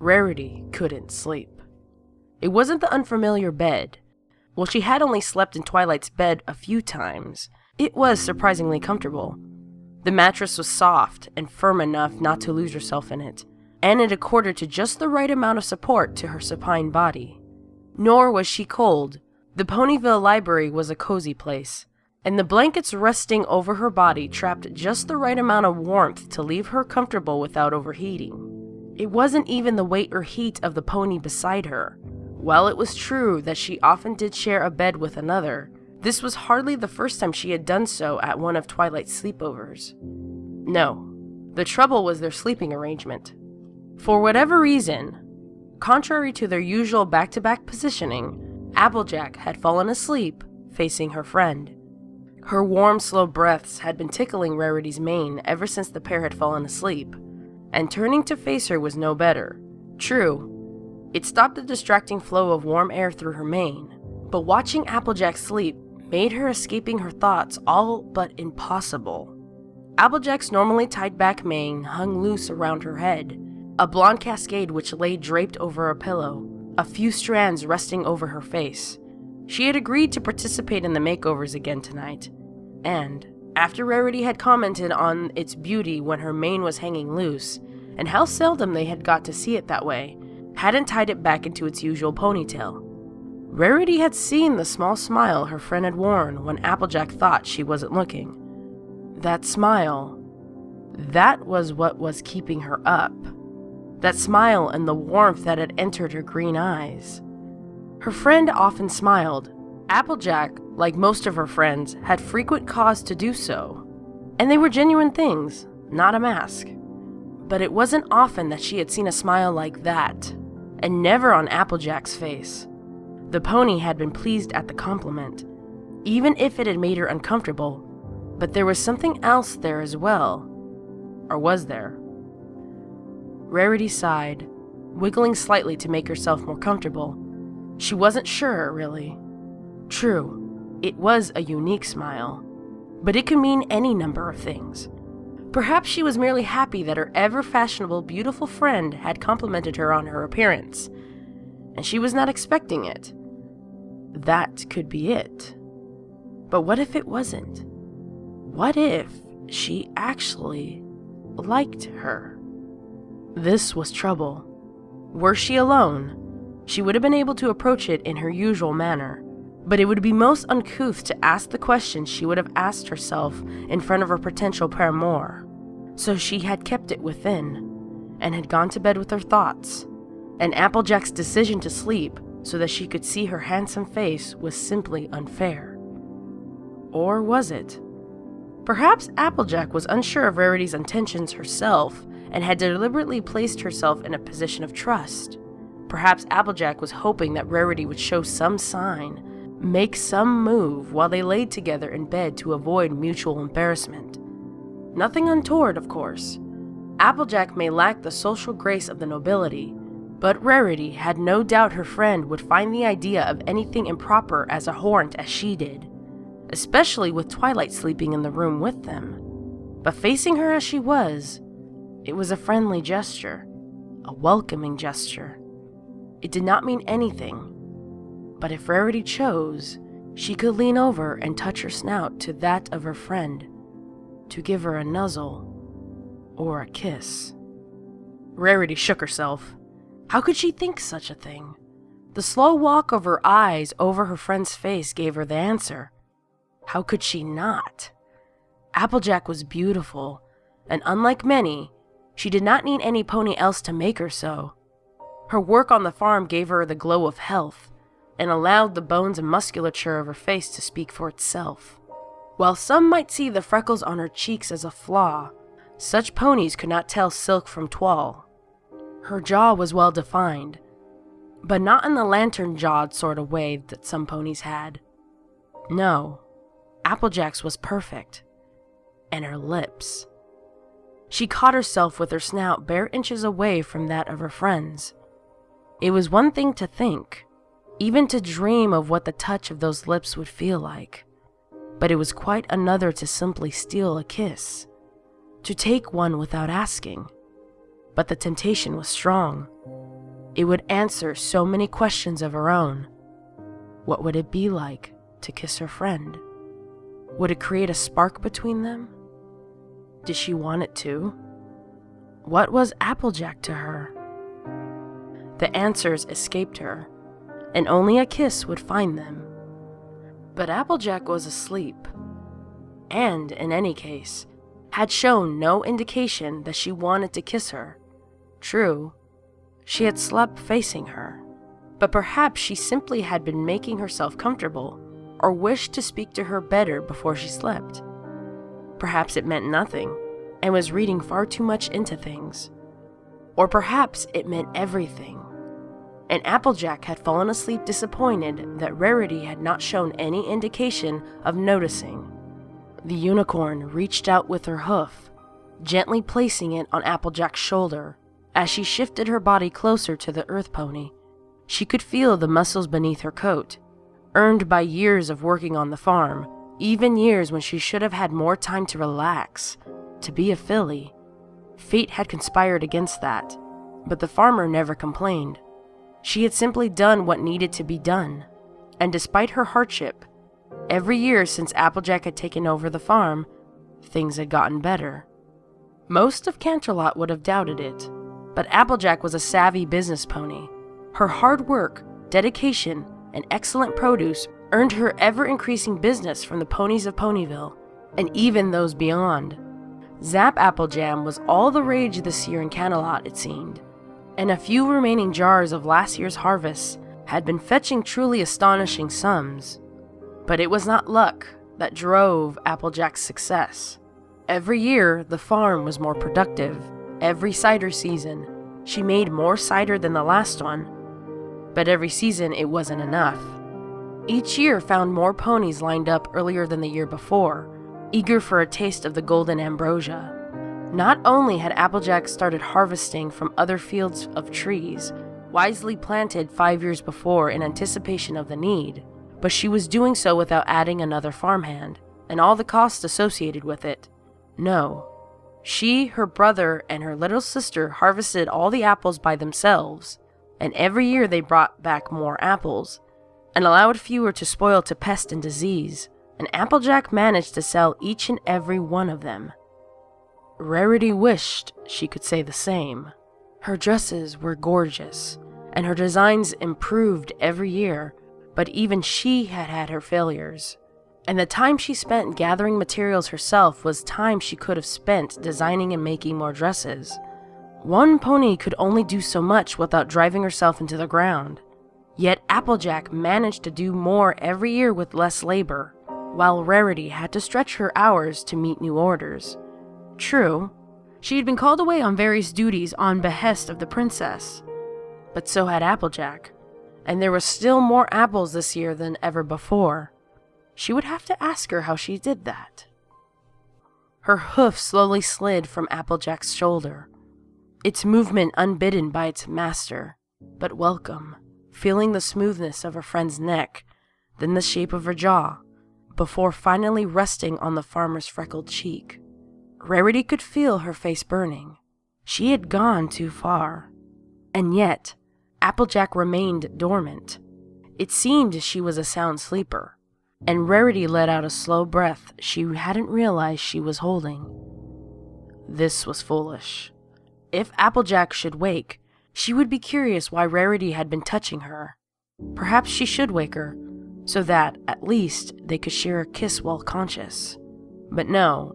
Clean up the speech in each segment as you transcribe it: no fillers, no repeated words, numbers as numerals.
Rarity couldn't sleep. It wasn't the unfamiliar bed. While she had only slept in Twilight's bed a few times, it was surprisingly comfortable. The mattress was soft and firm enough not to lose herself in it, and it accorded to just the right amount of support to her supine body. Nor was she cold. The Ponyville library was a cozy place, and the blankets resting over her body trapped just the right amount of warmth to leave her comfortable without overheating. It wasn't even the weight or heat of the pony beside her. While it was true that she often did share a bed with another, this was hardly the first time she had done so at one of Twilight's sleepovers. No, the trouble was their sleeping arrangement. For whatever reason, contrary to their usual back-to-back positioning, Applejack had fallen asleep facing her friend. Her warm, slow breaths had been tickling Rarity's mane ever since the pair had fallen asleep, and turning to face her was no better. True, it stopped the distracting flow of warm air through her mane, but watching Applejack sleep made her escaping her thoughts all but impossible. Applejack's normally tied-back mane hung loose around her head, a blonde cascade which lay draped over a pillow, a few strands resting over her face. She had agreed to participate in the makeovers again tonight, and, after Rarity had commented on its beauty when her mane was hanging loose, and how seldom they had got to see it that way, hadn't tied it back into its usual ponytail. Rarity had seen the small smile her friend had worn when Applejack thought she wasn't looking. That smile, that was what was keeping her up. That smile and the warmth that had entered her green eyes. Her friend often smiled. Applejack, like most of her friends, had frequent cause to do so. And they were genuine things, not a mask. But it wasn't often that she had seen a smile like that, and never on Applejack's face. The pony had been pleased at the compliment, even if it had made her uncomfortable, but there was something else there as well. Or was there? Rarity sighed, wiggling slightly to make herself more comfortable. She wasn't sure, really. True, it was a unique smile, but it could mean any number of things. Perhaps she was merely happy that her ever-fashionable, beautiful friend had complimented her on her appearance, and she was not expecting it. That could be it. But what if it wasn't? What if she actually liked her? This was trouble. Were she alone, she would have been able to approach it in her usual manner, but it would be most uncouth to ask the question she would have asked herself in front of her potential paramour. So she had kept it within, and had gone to bed with her thoughts, and Applejack's decision to sleep so that she could see her handsome face was simply unfair. Or was it? Perhaps Applejack was unsure of Rarity's intentions herself, and had deliberately placed herself in a position of trust. Perhaps Applejack was hoping that Rarity would show some sign, make some move while they laid together in bed to avoid mutual embarrassment. Nothing untoward, of course. Applejack may lack the social grace of the nobility, but Rarity had no doubt her friend would find the idea of anything improper as abhorrent as she did, especially with Twilight sleeping in the room with them. But facing her as she was, it was a friendly gesture, a welcoming gesture. It did not mean anything, but if Rarity chose, she could lean over and touch her snout to that of her friend, to give her a nuzzle or a kiss. Rarity shook herself. How could she think such a thing? The slow walk of her eyes over her friend's face gave her the answer. How could she not? Applejack was beautiful, and unlike many, she did not need any pony else to make her so. Her work on the farm gave her the glow of health, and allowed the bones and musculature of her face to speak for itself. While some might see the freckles on her cheeks as a flaw, such ponies could not tell silk from toile. Her jaw was well defined, but not in the lantern-jawed sort of way that some ponies had. No, Applejack's was perfect. And her lips. She caught herself with her snout bare inches away from that of her friend's. It was one thing to think, even to dream of what the touch of those lips would feel like, but it was quite another to simply steal a kiss, to take one without asking. But the temptation was strong. it would answer so many questions of her own. What would it be like to kiss her friend? Would it create a spark between them? Did she want it too? What was Applejack to her? The answers escaped her, and only a kiss would find them. But Applejack was asleep, and, in any case, had shown no indication that she wanted to kiss her. True, she had slept facing her, but perhaps she simply had been making herself comfortable, or wished to speak to her better before she slept. Perhaps it meant nothing, and was reading far too much into things. Or perhaps it meant everything, and Applejack had fallen asleep disappointed that Rarity had not shown any indication of noticing. The unicorn reached out with her hoof, gently placing it on Applejack's shoulder. As she shifted her body closer to the earth pony, she could feel the muscles beneath her coat, earned by years of working on the farm, even years when she should have had more time to relax, to be a filly. Fate had conspired against that, but the farmer never complained. She had simply done what needed to be done, and despite her hardship, every year since Applejack had taken over the farm, things had gotten better. Most of Canterlot would have doubted it, but Applejack was a savvy business pony. Her hard work, dedication, and excellent produce earned her ever-increasing business from the ponies of Ponyville, and even those beyond. Zap Applejam was all the rage this year in Canterlot, it seemed, and a few remaining jars of last year's harvest had been fetching truly astonishing sums. But it was not luck that drove Applejack's success. Every year, the farm was more productive. Every cider season, she made more cider than the last one. But every season, it wasn't enough. Each year found more ponies lined up earlier than the year before, eager for a taste of the golden ambrosia. Not only had Applejack started harvesting from other fields of trees, wisely planted 5 years before in anticipation of the need, but she was doing so without adding another farmhand, and all the costs associated with it. No. She, her brother, and her little sister harvested all the apples by themselves, and every year they brought back more apples, and allowed fewer to spoil to pest and disease, and Applejack managed to sell each and every one of them. Rarity wished she could say the same. Her dresses were gorgeous, and her designs improved every year, but even she had had her failures. And the time she spent gathering materials herself was time she could have spent designing and making more dresses. One pony could only do so much without driving herself into the ground. Yet Applejack managed to do more every year with less labor, while Rarity had to stretch her hours to meet new orders. True, she had been called away on various duties on behest of the princess, but so had Applejack, and there were still more apples this year than ever before. She would have to ask her how she did that. Her hoof slowly slid from Applejack's shoulder, its movement unbidden by its master, but welcome, feeling the smoothness of her friend's neck, then the shape of her jaw, before finally resting on the farmer's freckled cheek. Rarity could feel her face burning. She had gone too far. And yet, Applejack remained dormant. It seemed she was a sound sleeper, and Rarity let out a slow breath she hadn't realized she was holding. This was foolish. If Applejack should wake, she would be curious why Rarity had been touching her. Perhaps she should wake her, so that, at least, they could share a kiss while conscious. But no.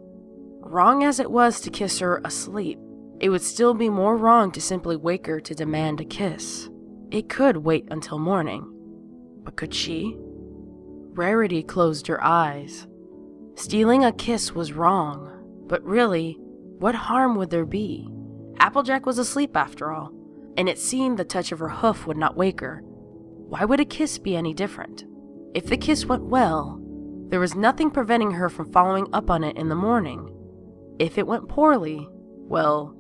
Wrong as it was to kiss her asleep, it would still be more wrong to simply wake her to demand a kiss. It could wait until morning. But could she? Rarity closed her eyes. Stealing a kiss was wrong, but really, what harm would there be? Applejack was asleep after all, and it seemed the touch of her hoof would not wake her. Why would a kiss be any different? If the kiss went well, there was nothing preventing her from following up on it in the morning. If it went poorly, well,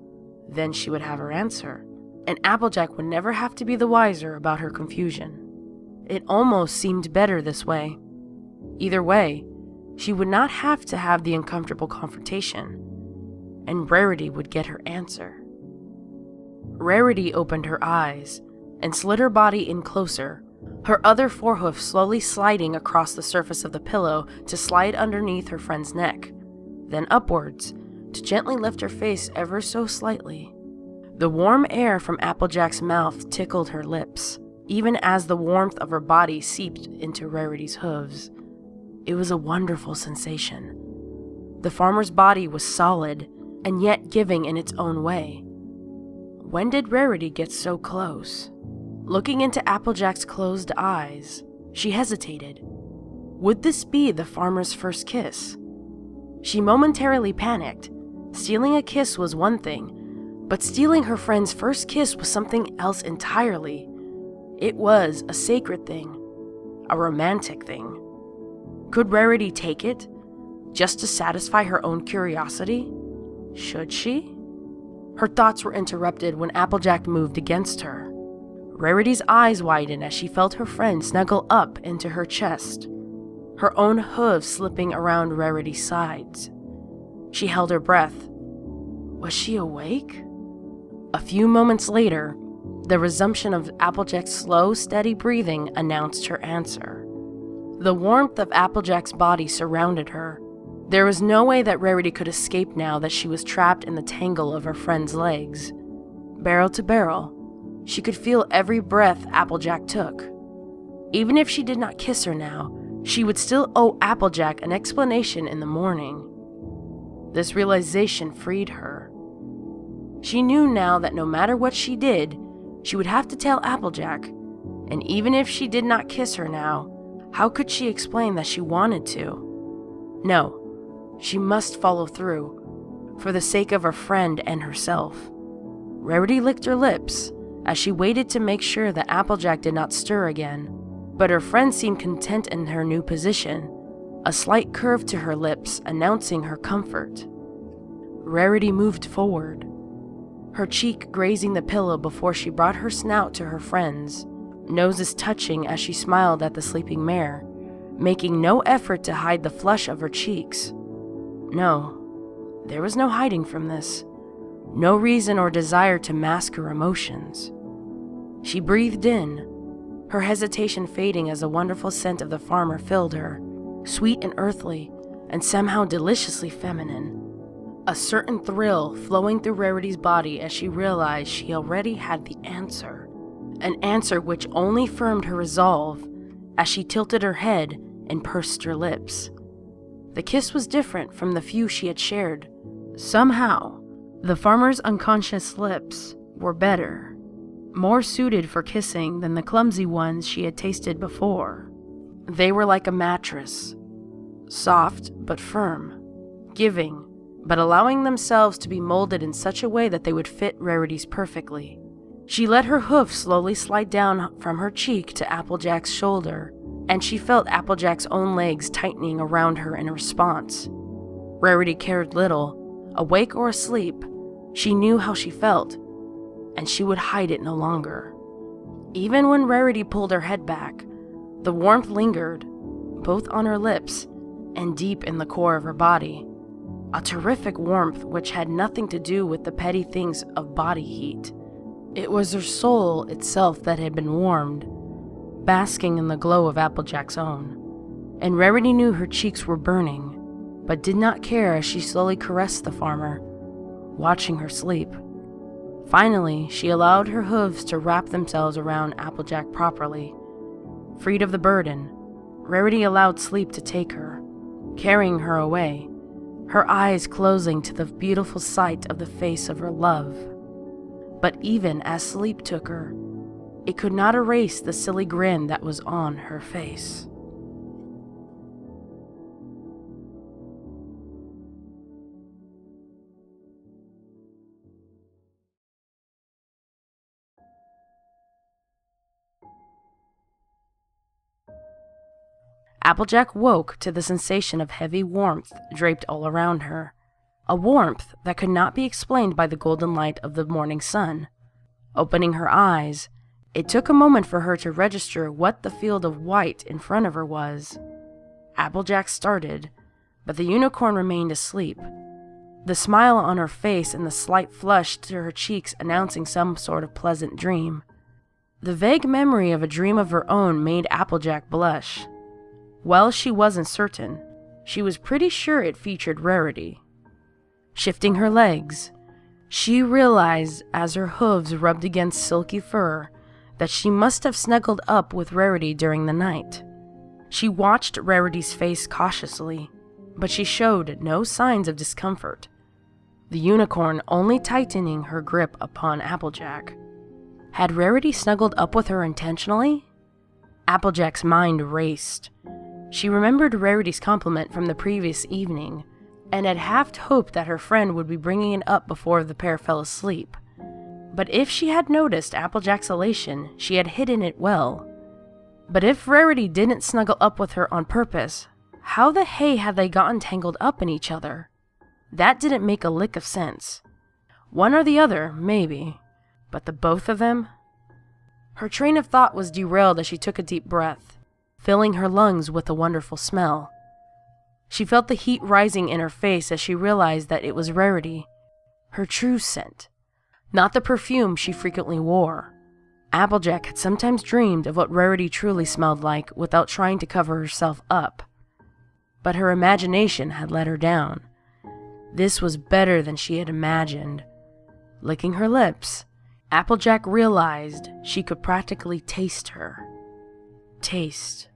then she would have her answer, and Applejack would never have to be the wiser about her confusion. It almost seemed better this way. Either way, she would not have to have the uncomfortable confrontation, and Rarity would get her answer. Rarity opened her eyes and slid her body in closer, her other forehoof slowly sliding across the surface of the pillow to slide underneath her friend's neck, then upwards, to gently lift her face ever so slightly. The warm air from Applejack's mouth tickled her lips, even as the warmth of her body seeped into Rarity's hooves. It was a wonderful sensation. The farmer's body was solid, and yet giving in its own way. When did Rarity get so close? Looking into Applejack's closed eyes, she hesitated. Would this be the farmer's first kiss? She momentarily panicked. Stealing a kiss was one thing, but stealing her friend's first kiss was something else entirely. It was a sacred thing, a romantic thing. Could Rarity take it, just to satisfy her own curiosity? Should she? Her thoughts were interrupted when Applejack moved against her. Rarity's eyes widened as she felt her friend snuggle up into her chest, her own hooves slipping around Rarity's sides. She held her breath. Was she awake? A few moments later, the resumption of Applejack's slow, steady breathing announced her answer. The warmth of Applejack's body surrounded her. There was no way that Rarity could escape now that she was trapped in the tangle of her friend's legs. Barrel to barrel, she could feel every breath Applejack took. Even if she did not kiss her now, she would still owe Applejack an explanation in the morning. This realization freed her. She knew now that no matter what she did, she would have to tell Applejack, and even if she did not kiss her now, how could she explain that she wanted to? No, she must follow through, for the sake of her friend and herself. Rarity licked her lips as she waited to make sure that Applejack did not stir again, but her friend seemed content in her new position, a slight curve to her lips announcing her comfort. Rarity moved forward, her cheek grazing the pillow before she brought her snout to her friend's, noses touching as she smiled at the sleeping mare, making no effort to hide the flush of her cheeks. No, there was no hiding from this, no reason or desire to mask her emotions. She breathed in, her hesitation fading as a wonderful scent of the farmer filled her, sweet and earthly, and somehow deliciously feminine. A certain thrill flowing through Rarity's body as she realized she already had the answer, an answer which only firmed her resolve as she tilted her head and pursed her lips. The kiss was different from the few she had shared. Somehow, the farmer's unconscious lips were better, more suited for kissing than the clumsy ones she had tasted before. They were like a mattress, soft but firm, giving, but allowing themselves to be molded in such a way that they would fit Rarity's perfectly. She let her hoof slowly slide down from her cheek to Applejack's shoulder, and she felt Applejack's own legs tightening around her in response. Rarity cared little. Awake or asleep, she knew how she felt, and she would hide it no longer. Even when Rarity pulled her head back, the warmth lingered, both on her lips and deep in the core of her body. A terrific warmth which had nothing to do with the petty things of body heat. It was her soul itself that had been warmed, basking in the glow of Applejack's own. And Rarity knew her cheeks were burning, but did not care as she slowly caressed the farmer, watching her sleep. Finally, she allowed her hooves to wrap themselves around Applejack properly. Freed of the burden, Rarity allowed sleep to take her, carrying her away, her eyes closing to the beautiful sight of the face of her love. But even as sleep took her, it could not erase the silly grin that was on her face. Applejack woke to the sensation of heavy warmth draped all around her, a warmth that could not be explained by the golden light of the morning sun. Opening her eyes, it took a moment for her to register what the field of white in front of her was. Applejack started, but the unicorn remained asleep, the smile on her face and the slight flush to her cheeks announcing some sort of pleasant dream. The vague memory of a dream of her own made Applejack blush. While she wasn't certain, she was pretty sure it featured Rarity. Shifting her legs, she realized as her hooves rubbed against silky fur that she must have snuggled up with Rarity during the night. She watched Rarity's face cautiously, but she showed no signs of discomfort, the unicorn only tightening her grip upon Applejack. Had Rarity snuggled up with her intentionally? Applejack's mind raced. She remembered Rarity's compliment from the previous evening, and had half hoped that her friend would be bringing it up before the pair fell asleep. But if she had noticed Applejack's elation, she had hidden it well. But if Rarity didn't snuggle up with her on purpose, how the hay had they gotten tangled up in each other? That didn't make a lick of sense. One or the other, maybe. But the both of them? Her train of thought was derailed as she took a deep breath, filling her lungs with a wonderful smell. She felt the heat rising in her face as she realized that it was Rarity, her true scent, not the perfume she frequently wore. Applejack had sometimes dreamed of what Rarity truly smelled like without trying to cover herself up. But her imagination had let her down. This was better than she had imagined. Licking her lips, Applejack realized she could practically taste her. Taste.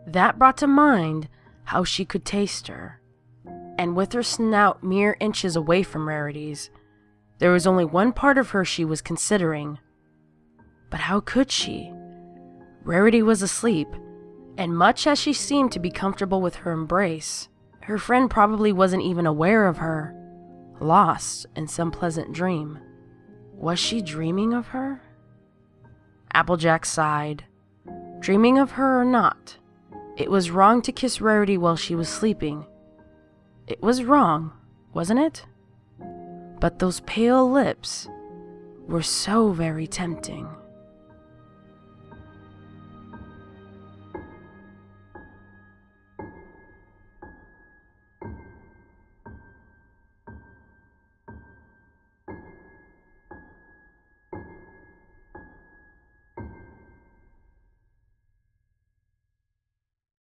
That brought to mind how she could taste her. And with her snout mere inches away from Rarity's, there was only one part of her she was considering. But how could she? Rarity was asleep, and much as she seemed to be comfortable with her embrace, her friend probably wasn't even aware of her, lost in some pleasant dream. Was she dreaming of her? Applejack sighed. Dreaming of her or not, it was wrong to kiss Rarity while she was sleeping. It was wrong, wasn't it? But those pale lips were so very tempting.